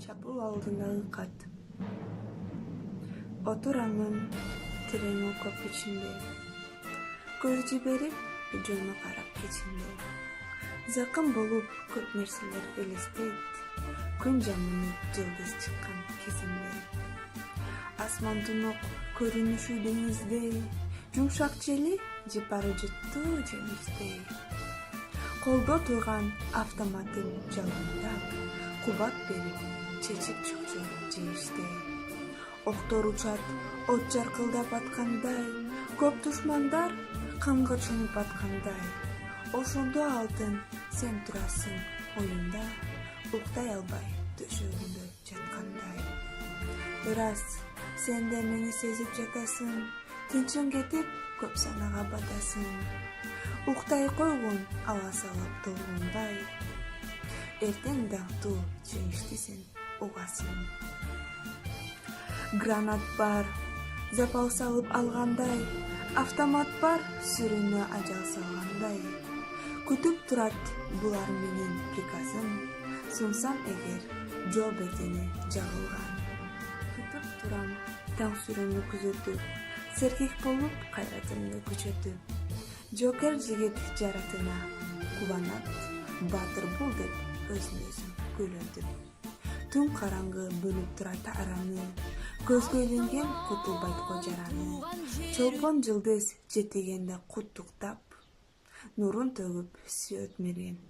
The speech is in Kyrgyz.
Чапыл алдындагы кат. Отурамын терең окоп ичинде. Көз жиберип, жолуна карап кечинде. Закын болуп көп нерселер элестейт. Күн жамынып, жылдыз чыккан кезимде. Асман тунук, көрүнүшү деңиздей. Жумшак жели жеп бара жыттуу жемиштей. Колдо турган автоматын жалындап, кубат берип, чечип чыкчу жейиштей. Октор учат, от жаркылдап аткандай, көп душмандар канга чумуп аткандай. Ошондо алтын сен турасың оюнда, уктай албай төшөгүндө жаткандай. Ырас, сен да мени сезип жатасың, тынчың кетип көп санага батасың. Уктай койгон ала салып толгонбай, эртең дактуу жеңишти сен угасың. Гранат бар, запал салып алгандай, автомат бар, сүрүнө ажал салгандай. Күтүп турат булар менин приказын, сунсам эгер жол бетине жагылган. Күтүп турам таң сүрүнү күзөтүп, сергек болуп кайратымды күчөтүп. Жокер жигит жаратына кубанат, баатыр бул деп өзүн өзү күлөтүп. Түн караңгы бөлүп турат араны, көзгө илинген кутулбайт го жараны. Чолпон жылдыз жетегенде куттуктап, нурун төгүп сүйөт мерген.